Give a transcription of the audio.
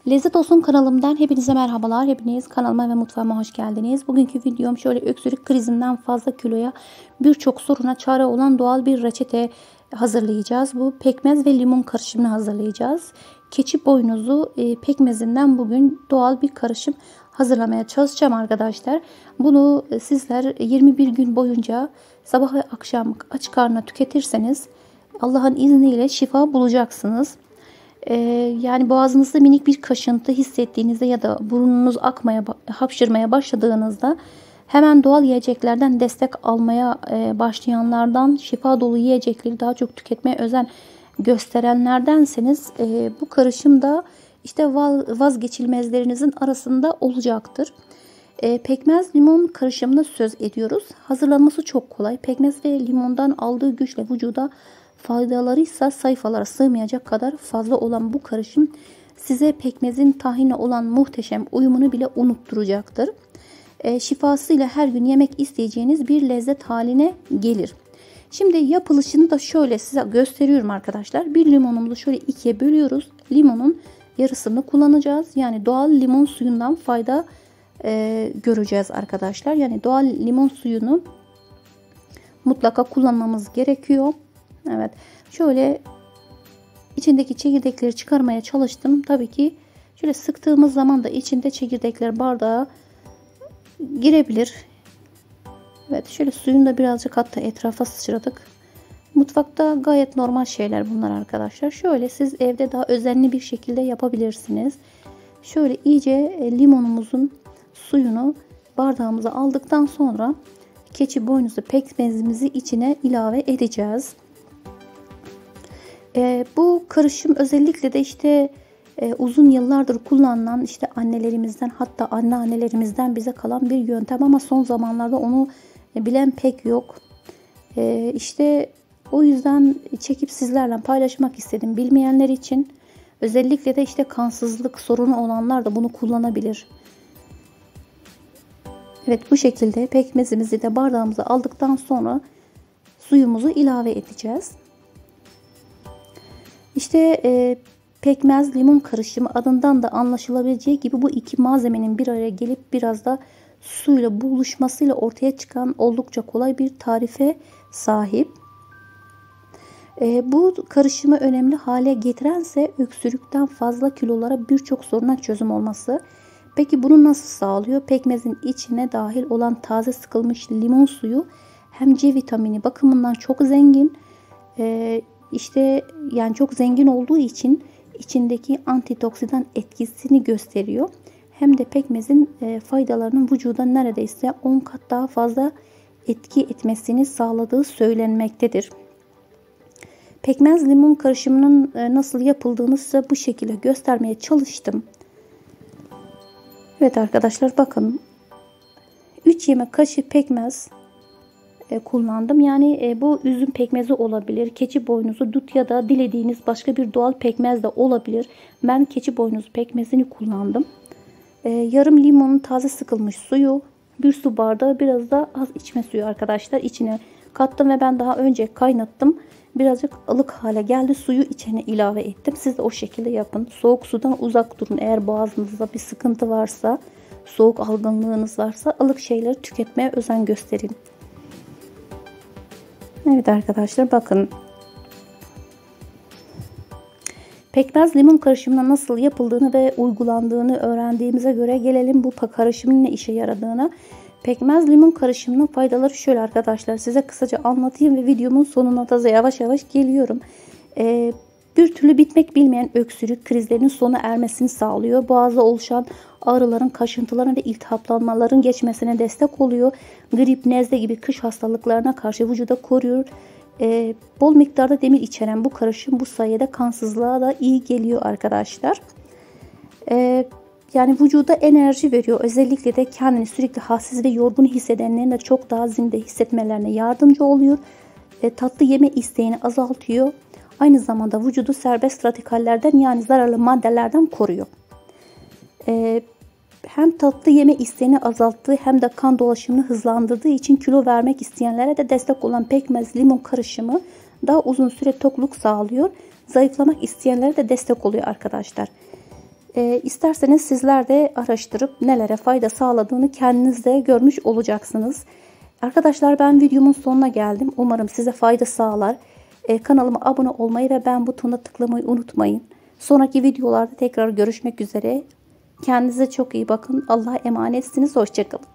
Lezzet Olsun kanalımdan hepinize merhabalar. Hepiniz kanalıma ve mutfağıma hoş geldiniz. Bugünkü videom şöyle öksürük krizinden fazla kiloya birçok soruna çare olan doğal bir reçete hazırlayacağız. Bu pekmez ve limon karışımını hazırlayacağız. Keçi boynuzu pekmezinden bugün doğal bir karışım hazırlamaya çalışacağım arkadaşlar. Bunu sizler 21 gün boyunca sabah ve akşam aç karnına tüketirseniz Allah'ın izniyle şifa bulacaksınız. Yani boğazınızda minik bir kaşıntı hissettiğinizde ya da burnunuz akmaya, hapşırmaya başladığınızda hemen doğal yiyeceklerden destek almaya başlayanlardan, şifa dolu yiyecekleri daha çok tüketmeye özen gösterenlerdenseniz bu karışım da işte vazgeçilmezlerinizin arasında olacaktır. Pekmez limon karışımını söz ediyoruz. Hazırlanması çok kolay. Pekmez ve limondan aldığı güçle vücuda faydaları ise sayfalara sığmayacak kadar fazla olan bu karışım size pekmezin tahinle olan muhteşem uyumunu bile unutturacaktır. Şifasıyla her gün yemek isteyeceğiniz bir lezzet haline gelir. Şimdi yapılışını da şöyle size gösteriyorum arkadaşlar. Bir limonumuzu şöyle ikiye bölüyoruz. Limonun yarısını kullanacağız. Yani doğal limon suyundan fayda göreceğiz arkadaşlar. Yani doğal limon suyunu mutlaka kullanmamız gerekiyor. Evet, şöyle içindeki çekirdekleri çıkarmaya çalıştım. Tabii ki şöyle sıktığımız zaman da içinde çekirdekler bardağa girebilir. Evet, şöyle suyunu da birazcık hatta etrafa sıçradık. Mutfakta gayet normal şeyler bunlar arkadaşlar. Şöyle siz evde daha özenli bir şekilde yapabilirsiniz. Şöyle iyice limonumuzun suyunu bardağımıza aldıktan sonra keçi boynuzu pekmezimizi içine ilave edeceğiz. Bu karışım özellikle de işte uzun yıllardır kullanılan işte annelerimizden hatta anneannelerimizden bize kalan bir yöntem ama son zamanlarda onu bilen pek yok. İşte o yüzden çekip sizlerle paylaşmak istedim. Bilmeyenler için özellikle de işte kansızlık sorunu olanlar da bunu kullanabilir. Evet, bu şekilde pekmezimizi de bardağımıza aldıktan sonra suyumuzu ilave edeceğiz. İşte pekmez limon karışımı adından da anlaşılabileceği gibi bu iki malzemenin bir araya gelip biraz da suyla buluşmasıyla ortaya çıkan oldukça kolay bir tarife sahip. Bu karışımı önemli hale getirense öksürükten fazla kilolara birçok soruna çözüm olması. Peki bunu nasıl sağlıyor? Pekmezin içine dahil olan taze sıkılmış limon suyu hem C vitamini bakımından çok zengin. İşte yani çok zengin olduğu için içindeki antioksidan etkisini gösteriyor. Hem de pekmezin faydalarının vücuda neredeyse 10 kat daha fazla etki etmesini sağladığı söylenmektedir. Pekmez limon karışımının nasıl yapıldığını size bu şekilde göstermeye çalıştım. Evet arkadaşlar, bakın 3 yemek kaşığı pekmez kullandım. Yani bu üzüm pekmezi olabilir, keçi boynuzu, dut ya da dilediğiniz başka bir doğal pekmez de olabilir. Ben keçi boynuzu pekmezini kullandım. Yarım limonun taze sıkılmış suyu, bir su bardağı biraz da az içme suyu arkadaşlar içine kattım ve ben daha önce kaynattım. Birazcık ılık hale geldi, suyu içine ilave ettim. Siz de o şekilde yapın. Soğuk sudan uzak durun. Eğer boğazınızda bir sıkıntı varsa, soğuk algınlığınız varsa ılık şeyleri tüketmeye özen gösterin. Evet arkadaşlar, bakın. Pekmez limon karışımına nasıl yapıldığını ve uygulandığını öğrendiğimize göre gelelim bu karışımın ne işe yaradığına. Pekmez limon karışımının faydaları şöyle arkadaşlar. Size kısaca anlatayım ve videomun sonuna da yavaş yavaş geliyorum. Bir türlü bitmek bilmeyen öksürük krizlerinin sona ermesini sağlıyor. Boğazda oluşan ağrıların, kaşıntıların ve iltihaplanmaların geçmesine destek oluyor. Grip, nezle gibi kış hastalıklarına karşı vücuda koruyor. Bol miktarda demir içeren bu karışım bu sayede kansızlığa da iyi geliyor arkadaşlar. Yani vücuda enerji veriyor. Özellikle de kendini sürekli halsiz ve yorgun hissedenlerin de çok daha zinde hissetmelerine yardımcı oluyor. Tatlı yeme isteğini azaltıyor. Aynı zamanda vücudu serbest radikallerden yani zararlı maddelerden koruyor. Hem tatlı yeme isteğini azalttığı hem de kan dolaşımını hızlandırdığı için kilo vermek isteyenlere de destek olan pekmez limon karışımı daha uzun süre tokluk sağlıyor. Zayıflamak isteyenlere de destek oluyor arkadaşlar. İsterseniz sizler de araştırıp nelere fayda sağladığını kendiniz de görmüş olacaksınız. Arkadaşlar, ben videomun sonuna geldim. Umarım size fayda sağlar. Kanalıma abone olmayı ve beğen butonuna tıklamayı unutmayın. Sonraki videolarda tekrar görüşmek üzere. Kendinize çok iyi bakın. Allah'a emanetsiniz. Hoşça kalın.